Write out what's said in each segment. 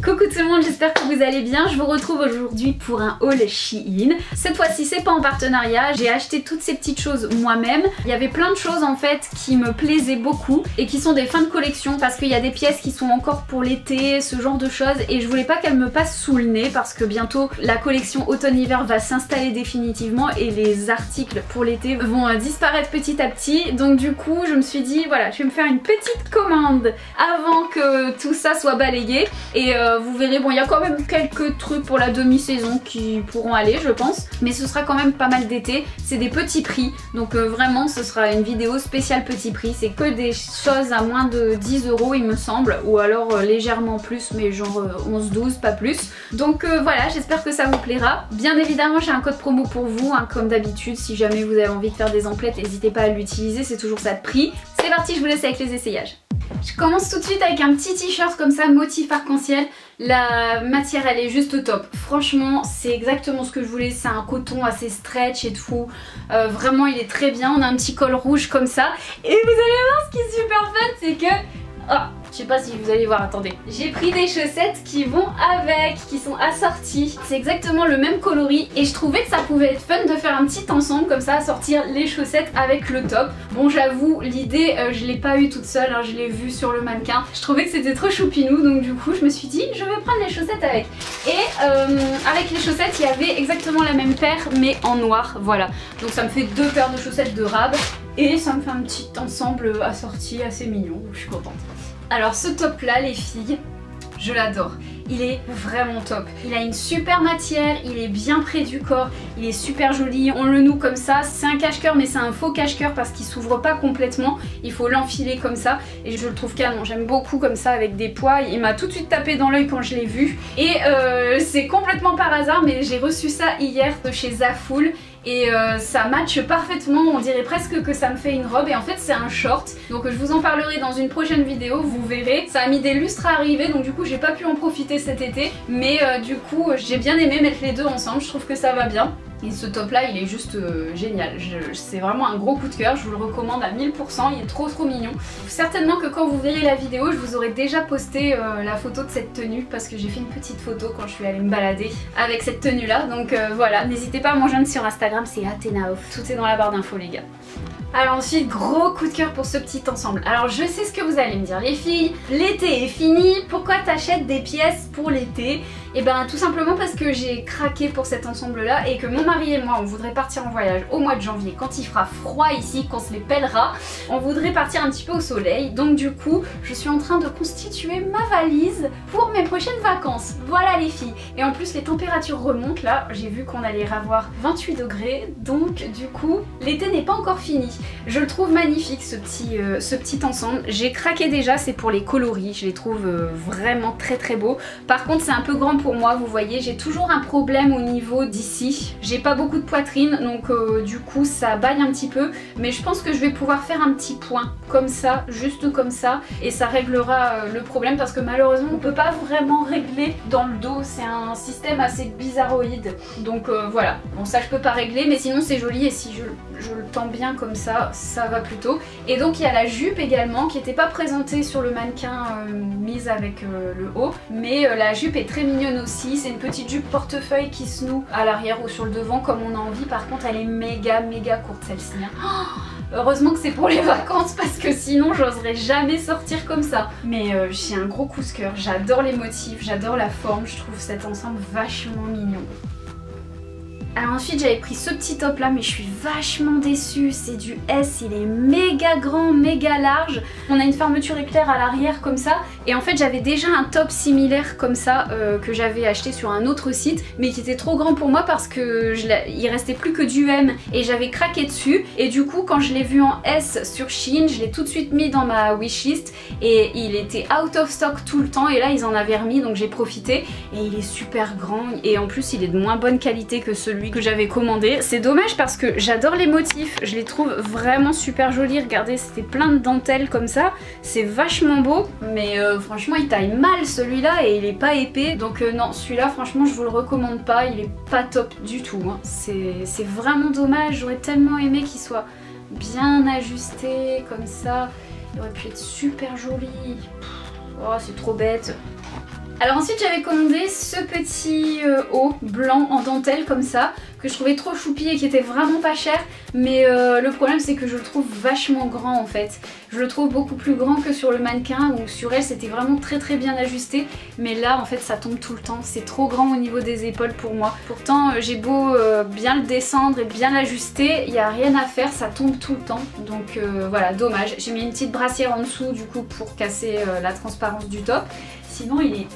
Coucou tout le monde, j'espère que vous allez bien. Je vous retrouve aujourd'hui pour un haul Shein. Cette fois-ci c'est pas en partenariat, j'ai acheté toutes ces petites choses moi-même. Il y avait plein de choses en fait qui me plaisaient beaucoup et qui sont des fins de collection parce qu'il y a des pièces qui sont encore pour l'été, ce genre de choses, et je voulais pas qu'elles me passent sous le nez parce que bientôt la collection automne-hiver va s'installer définitivement et les articles pour l'été vont disparaître petit à petit. Donc du coup je me suis dit voilà, je vais me faire une petite commande avant que tout ça soit balayé et vous verrez, bon il y a quand même quelques trucs pour la demi-saison qui pourront aller je pense, mais ce sera quand même pas mal d'été. C'est des petits prix, donc vraiment ce sera une vidéo spéciale petit prix. C'est que des choses à moins de 10 € il me semble, ou alors légèrement plus, mais genre 11-12 pas plus. Donc voilà, j'espère que ça vous plaira. Bien évidemment j'ai un code promo pour vous hein, comme d'habitude. Si jamais vous avez envie de faire des emplettes, n'hésitez pas à l'utiliser, c'est toujours ça de prix. C'est parti, je vous laisse avec les essayages. Je commence tout de suite avec un petit t-shirt comme ça, motif arc-en-ciel. La matière elle est juste au top. Franchement c'est exactement ce que je voulais. C'est un coton assez stretch et tout. Vraiment il est très bien. On a un petit col rouge comme ça. Et vous allez voir ce qui est super fun, c'est que... Oh, je sais pas si vous allez voir, attendez. J'ai pris des chaussettes qui vont avec, qui sont assorties. C'est exactement le même coloris et je trouvais que ça pouvait être fun de faire un petit ensemble comme ça, assortir les chaussettes avec le top. Bon j'avoue, l'idée je l'ai pas eu toute seule, hein, je l'ai vue sur le mannequin. Je trouvais que c'était trop choupinou, donc du coup je me suis dit je vais prendre les chaussettes avec. Et avec les chaussettes il y avait exactement la même paire mais en noir, voilà. Donc ça me fait deux paires de chaussettes de rab. Et ça me fait un petit ensemble assorti assez mignon, je suis contente. Alors ce top là les filles, je l'adore. Il est vraiment top. Il a une super matière, il est bien près du corps, il est super joli. On le noue comme ça, c'est un cache-cœur mais c'est un faux cache-cœur parce qu'il s'ouvre pas complètement. Il faut l'enfiler comme ça et je le trouve canon. J'aime beaucoup comme ça avec des pois. Il m'a tout de suite tapé dans l'œil quand je l'ai vu. Et c'est complètement par hasard mais j'ai reçu ça hier de chez Zaful. Et ça matche parfaitement, on dirait presque que ça me fait une robe et en fait c'est un short. Donc je vous en parlerai dans une prochaine vidéo, vous verrez. Ça a mis des lustres à arriver donc du coup j'ai pas pu en profiter cet été. Mais du coup j'ai bien aimé mettre les deux ensemble, je trouve que ça va bien. Et ce top là il est juste génial, c'est vraiment un gros coup de cœur, je vous le recommande à 1000%, il est trop mignon. Certainement que quand vous verrez la vidéo je vous aurai déjà posté la photo de cette tenue parce que j'ai fait une petite photo quand je suis allée me balader avec cette tenue là. Donc voilà, n'hésitez pas à m'en joindre sur Instagram, c'est Athenaof, tout est dans la barre d'infos les gars. Alors ensuite, gros coup de cœur pour ce petit ensemble. Alors je sais ce que vous allez me dire les filles, l'été est fini, pourquoi t'achètes des pièces pour l'été? Et ben tout simplement parce que j'ai craqué pour cet ensemble là et que mon mari et moi on voudrait partir en voyage au mois de janvier quand il fera froid ici, qu'on se les pèlera. On voudrait partir un petit peu au soleil, donc du coup je suis en train de constituer ma valise pour mes prochaines vacances. Voilà les filles. Et en plus les températures remontent là, j'ai vu qu'on allait avoir 28 degrés, donc du coup l'été n'est pas encore fini. Je le trouve magnifique ce petit ensemble. J'ai craqué déjà, c'est pour les coloris, je les trouve vraiment très beaux. Par contre c'est un peu grand pour moi, vous voyez, j'ai toujours un problème au niveau d'ici. J'ai pas beaucoup de poitrine donc du coup ça baille un petit peu, mais je pense que je vais pouvoir faire un petit point comme ça, juste comme ça, et ça réglera le problème parce que malheureusement on peut pas vraiment régler dans le dos, c'est un système assez bizarroïde. Donc voilà, bon ça je peux pas régler mais sinon c'est joli et si je le tends bien comme ça, ça va plutôt. Et donc il y a la jupe également qui n'était pas présentée sur le mannequin mise avec le haut, mais la jupe est très mignonne aussi. C'est une petite jupe portefeuille qui se noue à l'arrière ou sur le devant comme on a envie. Par contre elle est méga courte celle-ci. Oh, heureusement que c'est pour les vacances parce que sinon j'oserais jamais sortir comme ça. Mais j'ai un gros coup de cœur, j'adore les motifs, j'adore la forme, je trouve cet ensemble vachement mignon. Alors ensuite j'avais pris ce petit top là mais je suis vachement déçue, c'est du S, il est méga grand, méga large. On a une fermeture éclair à l'arrière comme ça et en fait j'avais déjà un top similaire comme ça que j'avais acheté sur un autre site mais qui était trop grand pour moi parce que il restait plus que du M et j'avais craqué dessus et du coup quand je l'ai vu en S sur Shein je l'ai tout de suite mis dans ma wishlist et il était out of stock tout le temps et là ils en avaient remis donc j'ai profité et il est super grand et en plus il est de moins bonne qualité que celui que j'avais commandé. C'est dommage parce que j'adore les motifs, je les trouve vraiment super jolis. Regardez, c'était plein de dentelles comme ça, c'est vachement beau, mais franchement il taille mal celui-là et il est pas épais, donc non, celui-là franchement je vous le recommande pas, il est pas top du tout, hein. C'est vraiment dommage, j'aurais tellement aimé qu'il soit bien ajusté comme ça, il aurait pu être super joli. Oh c'est trop bête. Alors ensuite j'avais commandé ce petit haut blanc en dentelle comme ça, que je trouvais trop choupi et qui était vraiment pas cher, mais le problème c'est que je le trouve vachement grand en fait. Je le trouve beaucoup plus grand que sur le mannequin où sur elle c'était vraiment très bien ajusté, mais là en fait ça tombe tout le temps, c'est trop grand au niveau des épaules pour moi. Pourtant j'ai beau bien le descendre et bien l'ajuster, il n'y a rien à faire, ça tombe tout le temps, donc voilà, dommage. J'ai mis une petite brassière en dessous du coup pour casser la transparence du top. Sinon il est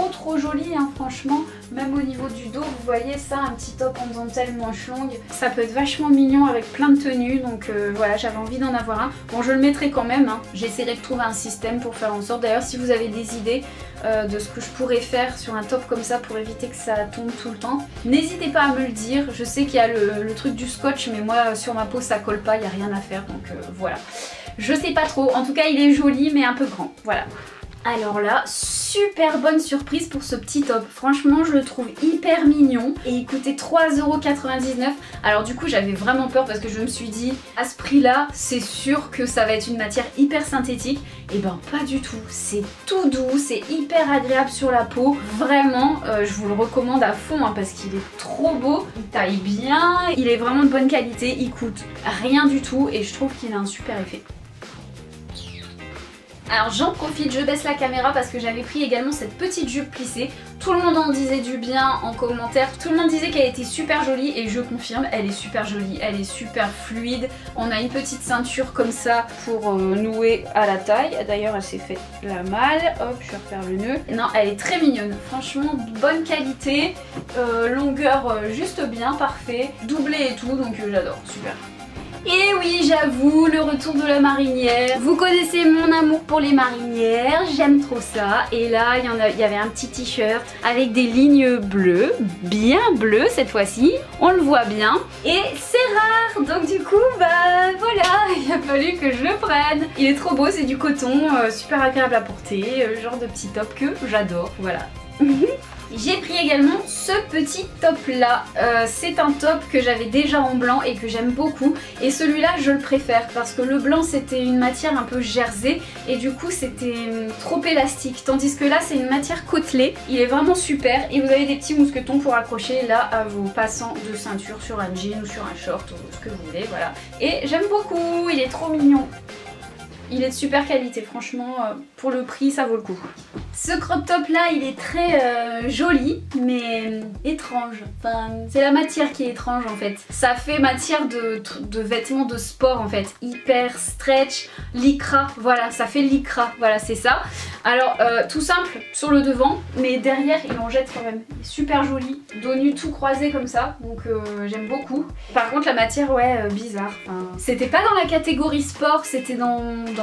trop joli hein, franchement, même au niveau du dos vous voyez ça, un petit top en dentelle manche longue, ça peut être vachement mignon avec plein de tenues, donc voilà, j'avais envie d'en avoir un. Bon, je le mettrai quand même, hein. J'essaierai de trouver un système pour faire en sorte, d'ailleurs si vous avez des idées de ce que je pourrais faire sur un top comme ça pour éviter que ça tombe tout le temps, n'hésitez pas à me le dire. Je sais qu'il y a le truc du scotch, mais moi sur ma peau ça colle pas, il n'y a rien à faire, donc voilà. Je sais pas trop, en tout cas il est joli mais un peu grand, voilà. Alors là, super bonne surprise pour ce petit top. Franchement, je le trouve hyper mignon et il coûtait 3,99 €. Alors du coup, j'avais vraiment peur parce que je me suis dit, à ce prix-là, c'est sûr que ça va être une matière hyper synthétique. Et ben pas du tout. C'est tout doux, c'est hyper agréable sur la peau. Vraiment, je vous le recommande à fond hein, parce qu'il est trop beau. Il taille bien, il est vraiment de bonne qualité. Il coûte rien du tout et je trouve qu'il a un super effet. Alors j'en profite, je baisse la caméra parce que j'avais pris également cette petite jupe plissée. Tout le monde en disait du bien en commentaire, tout le monde disait qu'elle était super jolie et je confirme, elle est super jolie, elle est super fluide. On a une petite ceinture comme ça pour nouer à la taille. D'ailleurs elle s'est fait la malle, hop je vais refaire le nœud. Non, elle est très mignonne, franchement bonne qualité, longueur juste bien, parfait, doublé et tout, donc j'adore, super. Et oui, j'avoue, le retour de la marinière. Vous connaissez mon amour pour les marinières, j'aime trop ça. Et là, il y avait un petit t-shirt avec des lignes bleues, bien bleues cette fois-ci. On le voit bien. Et c'est rare, donc du coup, bah voilà, il a fallu que je le prenne. Il est trop beau, c'est du coton, super agréable à porter, genre de petit top que j'adore, voilà. J'ai pris également ce petit top là, c'est un top que j'avais déjà en blanc et que j'aime beaucoup et celui-là je le préfère parce que le blanc c'était une matière un peu jersey et du coup c'était trop élastique, tandis que là c'est une matière côtelée, il est vraiment super et vous avez des petits mousquetons pour accrocher là à vos passants de ceinture sur un jean ou sur un short ou ce que vous voulez, voilà. Et j'aime beaucoup, il est trop mignon. Il est de super qualité, franchement, pour le prix, ça vaut le coup. Ce crop top là, il est très joli, mais étrange. Enfin, c'est la matière qui est étrange en fait. Ça fait matière de vêtements de sport en fait. Hyper stretch, lycra, voilà, ça fait lycra, voilà, c'est ça. Alors, tout simple sur le devant, mais derrière, il en jette quand même. Il est super joli, dos nu tout croisé comme ça, donc j'aime beaucoup. Par contre, la matière, ouais, bizarre. Enfin, c'était pas dans la catégorie sport, c'était dans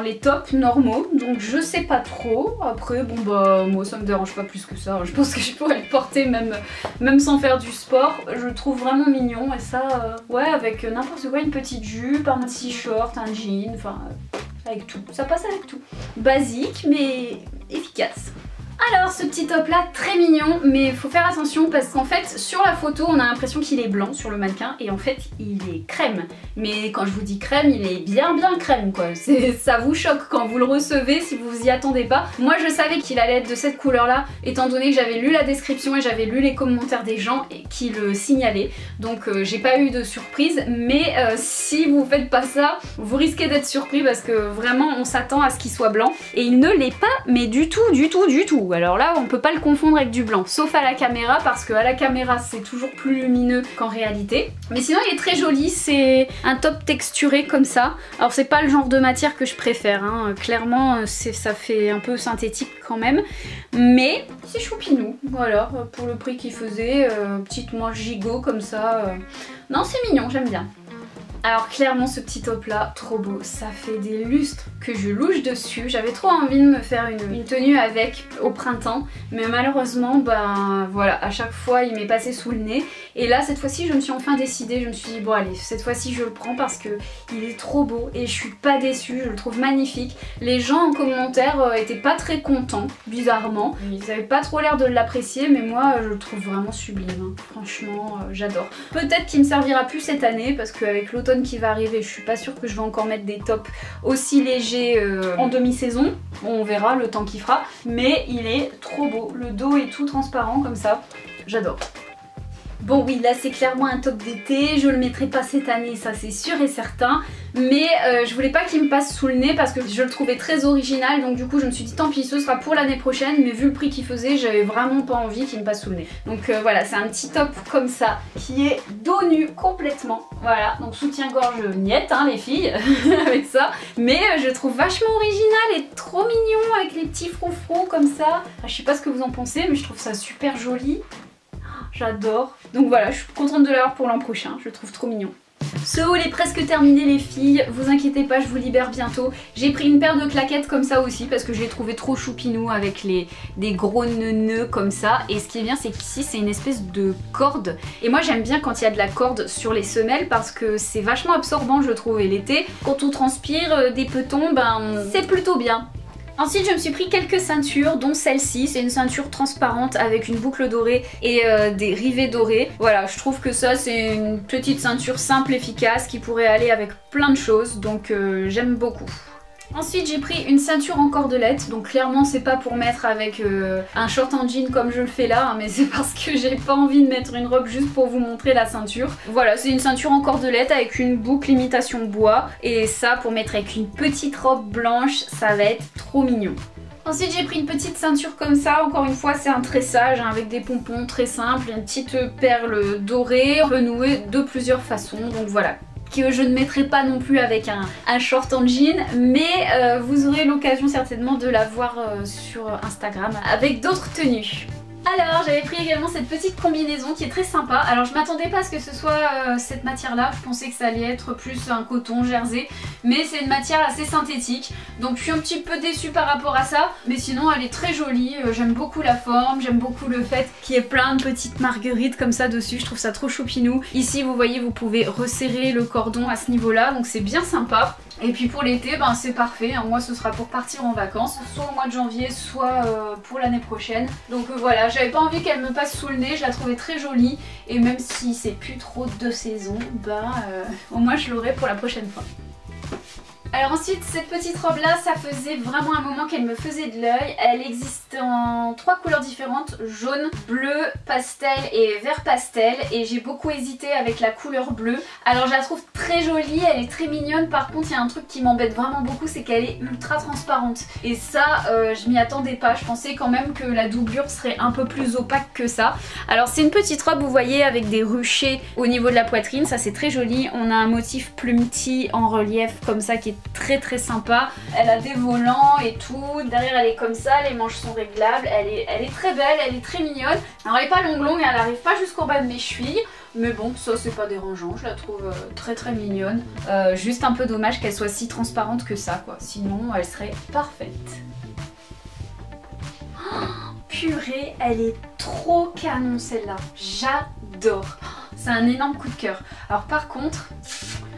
les tops normaux, donc je sais pas trop. Après bon bah moi ça me dérange pas plus que ça, je pense que je pourrais le porter même sans faire du sport. Je le trouve vraiment mignon et ça ouais, avec n'importe quoi, une petite jupe, un t-shirt, un jean, enfin avec tout, ça passe avec tout. Basique mais efficace. Alors ce petit top là très mignon, mais il faut faire attention parce qu'en fait sur la photo on a l'impression qu'il est blanc sur le mannequin et en fait il est crème. Mais quand je vous dis crème, il est bien crème quoi. Ça vous choque quand vous le recevez si vous vous y attendez pas. Moi je savais qu'il allait être de cette couleur là étant donné que j'avais lu la description et j'avais lu les commentaires des gens qui le signalaient. Donc j'ai pas eu de surprise, mais si vous faites pas ça, vous risquez d'être surpris parce que vraiment on s'attend à ce qu'il soit blanc et il ne l'est pas, mais du tout. Alors là on peut pas le confondre avec du blanc, sauf à la caméra parce que à la caméra c'est toujours plus lumineux qu'en réalité. Mais sinon il est très joli, c'est un top texturé comme ça. Alors c'est pas le genre de matière que je préfère, hein. Clairement ça fait un peu synthétique quand même. Mais c'est choupinou, voilà, pour le prix qu'il faisait, petite manche gigot comme ça. Non c'est mignon, j'aime bien. Alors clairement ce petit top là, trop beau, ça fait des lustres que je louche dessus. J'avais trop envie de me faire une tenue avec au printemps, mais malheureusement ben voilà, à chaque fois il m'est passé sous le nez. Et là cette fois-ci je me suis enfin décidée, je me suis dit bon allez, cette fois-ci je le prends parce que il est trop beau et je suis pas déçue, je le trouve magnifique. Les gens en commentaire étaient pas très contents, bizarrement. Ils avaient pas trop l'air de l'apprécier, mais moi je le trouve vraiment sublime, hein. Franchement j'adore. Peut-être qu'il me servira plus cette année parce qu'avec l'automne l'automne qui va arriver. Je suis pas sûre que je vais encore mettre des tops aussi légers en demi-saison. Bon, on verra le temps qu'il fera. Mais il est trop beau. Le dos est tout transparent comme ça. J'adore. Bon oui, là c'est clairement un top d'été, je le mettrai pas cette année, ça c'est sûr et certain, mais je voulais pas qu'il me passe sous le nez parce que je le trouvais très original, donc du coup je me suis dit tant pis, ce sera pour l'année prochaine, mais vu le prix qu'il faisait, j'avais vraiment pas envie qu'il me passe sous le nez. Donc voilà, c'est un petit top comme ça, qui est dos nu complètement, voilà, donc soutien-gorge miette hein les filles, avec ça, mais je le trouve vachement original et trop mignon avec les petits froufrous comme ça. Enfin, je sais pas ce que vous en pensez, mais je trouve ça super joli. J'adore. Donc voilà, je suis contente de l'avoir pour l'an prochain, je le trouve trop mignon. Ce haul est presque terminé les filles, vous inquiétez pas, je vous libère bientôt. J'ai pris une paire de claquettes comme ça aussi parce que je les trouvais trop choupinou avec des gros nœuds comme ça. Et ce qui est bien c'est qu'ici c'est une espèce de corde. Et moi j'aime bien quand il y a de la corde sur les semelles parce que c'est vachement absorbant je trouve. Et l'été, quand on transpire des petons, ben c'est plutôt bien. Ensuite je me suis pris quelques ceintures dont celle-ci, c'est une ceinture transparente avec une boucle dorée et des rivets dorés. Voilà, je trouve que ça c'est une petite ceinture simple, efficace qui pourrait aller avec plein de choses, donc j'aime beaucoup. Ensuite j'ai pris une ceinture en cordelette, donc clairement c'est pas pour mettre avec un short en jean comme je le fais là, hein, mais c'est parce que j'ai pas envie de mettre une robe juste pour vous montrer la ceinture. Voilà, c'est une ceinture en cordelette avec une boucle imitation bois, et ça pour mettre avec une petite robe blanche, ça va être trop mignon. Ensuite j'ai pris une petite ceinture comme ça, encore une fois c'est un tressage hein, avec des pompons très simples, une petite perle dorée, on peut nouer de plusieurs façons, donc voilà. Que je ne mettrai pas non plus avec un short en jean, mais vous aurez l'occasion certainement de la voir sur Instagram avec d'autres tenues. Alors j'avais pris également cette petite combinaison qui est très sympa. Alors je m'attendais pas à ce que ce soit cette matière là, je pensais que ça allait être plus un coton jersey, mais c'est une matière assez synthétique, donc je suis un petit peu déçue par rapport à ça, mais sinon elle est très jolie, j'aime beaucoup la forme, j'aime beaucoup le fait qu'il y ait plein de petites marguerites comme ça dessus, je trouve ça trop choupinou. Ici vous voyez vous pouvez resserrer le cordon à ce niveau là, donc c'est bien sympa. Et puis pour l'été, ben c'est parfait, hein. Moi ce sera pour partir en vacances, soit au mois de janvier, soit pour l'année prochaine. Donc voilà, j'avais pas envie qu'elle me passe sous le nez, je la trouvais très jolie. Et même si c'est plus trop de saison, ben au moins je l'aurai pour la prochaine fois. Alors ensuite cette petite robe là, ça faisait vraiment un moment qu'elle me faisait de l'œil. Elle existe en 3 couleurs différentes, jaune, bleu, pastel et vert pastel, et j'ai beaucoup hésité avec la couleur bleue. Alors je la trouve très jolie, elle est très mignonne, par contre il y a un truc qui m'embête vraiment beaucoup, c'est qu'elle est ultra transparente. Et ça je m'y attendais pas, je pensais quand même que la doublure serait un peu plus opaque que ça. Alors c'est une petite robe vous voyez avec des ruchers au niveau de la poitrine, ça c'est très joli. On a un motif plumety en relief comme ça qui est très sympa. Elle a des volants et tout, derrière elle est comme ça, les manches sont réglables, elle est très belle, elle est très mignonne. Alors elle est pas longue et elle arrive pas jusqu'au bas de mes chevilles, mais bon ça c'est pas dérangeant, je la trouve très mignonne. Juste un peu dommage qu'elle soit si transparente que ça quoi, sinon elle serait parfaite. Oh, purée, elle est trop canon celle-là, j'adore. C'est un énorme coup de cœur. Alors par contre,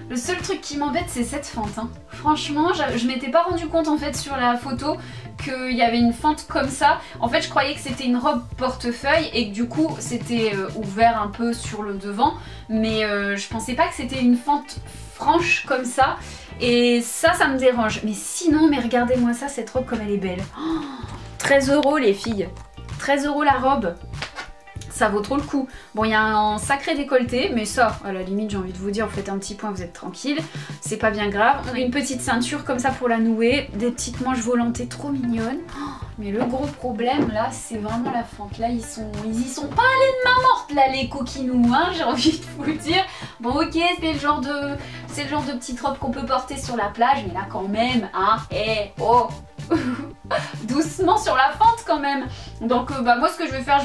le seul truc qui m'embête c'est cette fente hein. Franchement je m'étais pas rendu compte en fait sur la photo qu'il y avait une fente comme ça. En fait je croyais que c'était une robe portefeuille et que du coup c'était ouvert un peu sur le devant, mais je pensais pas que c'était une fente franche comme ça, et ça me dérange. Mais sinon, mais regardez-moi ça, cette robe comme elle est belle. Oh, 13 € les filles, 13 € la robe. Ça vaut trop le coup. Bon, il y a un sacré décolleté, mais ça, à la limite, j'ai envie de vous dire, vous faites un petit point, vous êtes tranquille. C'est pas bien grave. On a une petite ceinture comme ça pour la nouer, des petites manches volantées trop mignonnes. Oh, mais le gros problème, là, c'est vraiment la fente. Là, ils y sont pas allés de main morte, là, les coquinous, hein, j'ai envie de vous dire. Bon, ok, c'est le genre de petite robe qu'on peut porter sur la plage, mais là, quand même, hein, oh doucement sur la fente quand même. Donc moi ce que je vais faire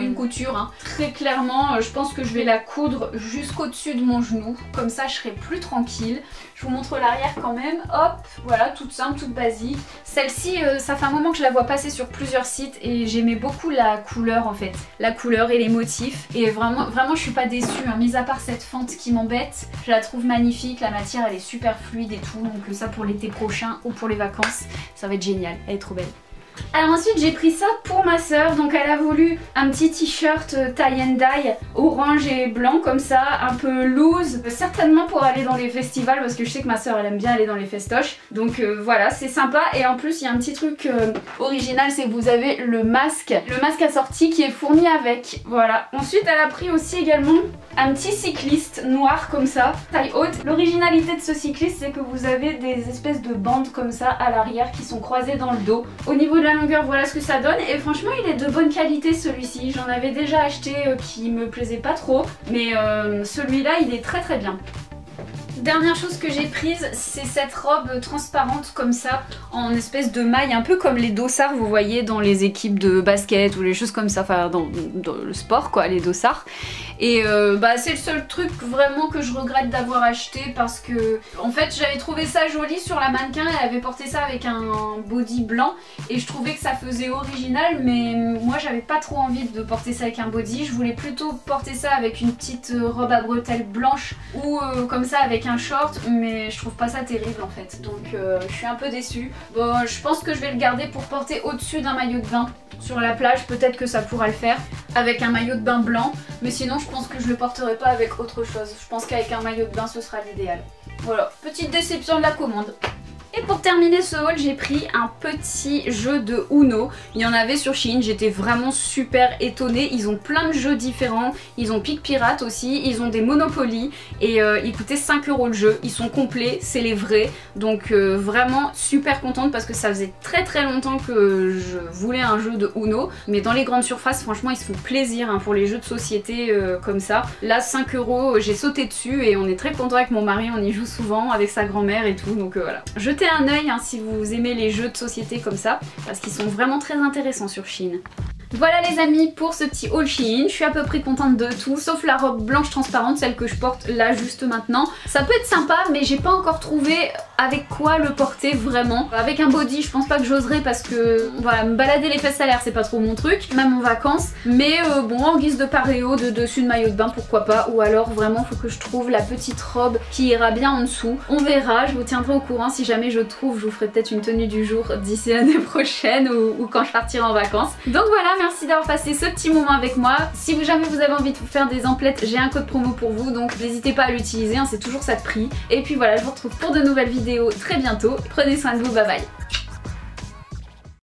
une couture hein. Très clairement je pense que je vais la coudre jusqu'au dessus de mon genou, comme ça je serai plus tranquille. Je vous montre l'arrière quand même, hop, voilà, toute simple, toute basique. Celle-ci ça fait un moment que je la vois passer sur plusieurs sites et j'aimais beaucoup la couleur en fait, la couleur et les motifs, et vraiment je suis pas déçue hein. Mis à part cette fente qui m'embête, je la trouve magnifique, la matière elle est super fluide et tout, donc ça pour l'été prochain ou pour les vacances ça va être génial, elle est trop belle. Alors ensuite j'ai pris ça pour ma soeur, donc elle a voulu un petit t-shirt tie and dye orange et blanc comme ça, un peu loose, certainement pour aller dans les festivals parce que je sais que ma soeur elle aime bien aller dans les festoches, donc voilà c'est sympa. Et en plus il y a un petit truc original, c'est que vous avez le masque assorti qui est fourni avec, voilà. Ensuite elle a pris aussi également un petit cycliste noir comme ça, taille haute. L'originalité de ce cycliste c'est que vous avez des espèces de bandes comme ça à l'arrière qui sont croisées dans le dos. Au niveau de la longueur voilà ce que ça donne et franchement il est de bonne qualité celui-ci. J'en avais déjà acheté qui me plaisait pas trop mais celui-là il est très très bien. Dernière chose que j'ai prise, c'est cette robe transparente comme ça, en espèce de maille, un peu comme les dossards, vous voyez, dans les équipes de basket ou les choses comme ça, enfin dans le sport quoi, les dossards. Et c'est le seul truc vraiment que je regrette d'avoir acheté parce que en fait j'avais trouvé ça joli sur la mannequin, elle avait porté ça avec un body blanc et je trouvais que ça faisait original, mais moi j'avais pas trop envie de porter ça avec un body, je voulais plutôt porter ça avec une petite robe à bretelles blanche ou comme ça avec un short, mais je trouve pas ça terrible en fait, donc je suis un peu déçue. Bon, je pense que je vais le garder pour porter au-dessus d'un maillot de bain sur la plage, peut-être que ça pourra le faire avec un maillot de bain blanc, mais sinon je pense que je le porterai pas avec autre chose. Je pense qu'avec un maillot de bain ce sera l'idéal. Voilà, petite déception de la commande. Et pour terminer ce haul, j'ai pris un petit jeu de Uno. Il y en avait sur Shein, j'étais vraiment super étonnée. Ils ont plein de jeux différents. Ils ont Pic Pirate aussi, ils ont des Monopoly. Et ils coûtaient 5 € le jeu. Ils sont complets, c'est les vrais. Donc vraiment super contente parce que ça faisait très très longtemps que je voulais un jeu de Uno. Mais dans les grandes surfaces, franchement, ils se font plaisir hein, pour les jeux de société comme ça. Là, 5 €, j'ai sauté dessus et on est très content avec mon mari. On y joue souvent avec sa grand-mère et tout. Donc voilà. Jetez un œil hein, si vous aimez les jeux de société comme ça parce qu'ils sont vraiment très intéressants sur Shein. Voilà les amis pour ce petit haul Shein, je suis à peu près contente de tout sauf la robe blanche transparente, celle que je porte là juste maintenant. Ça peut être sympa mais j'ai pas encore trouvé avec quoi le porter vraiment. Avec un body je pense pas que j'oserais parce que voilà, me balader les fesses à l'air c'est pas trop mon truc, même en vacances. Mais bon en guise de paréo, de dessus de maillot de bain pourquoi pas, ou alors vraiment faut que je trouve la petite robe qui ira bien en dessous. On verra, je vous tiendrai au courant si jamais je trouve, je vous ferai peut-être une tenue du jour d'ici l'année prochaine ou quand je partirai en vacances. Donc voilà, merci d'avoir passé ce petit moment avec moi. Si jamais vous avez envie de vous faire des emplettes, j'ai un code promo pour vous, donc n'hésitez pas à l'utiliser, hein, c'est toujours ça de prix. Et puis voilà, je vous retrouve pour de nouvelles vidéos très bientôt. Prenez soin de vous, bye bye.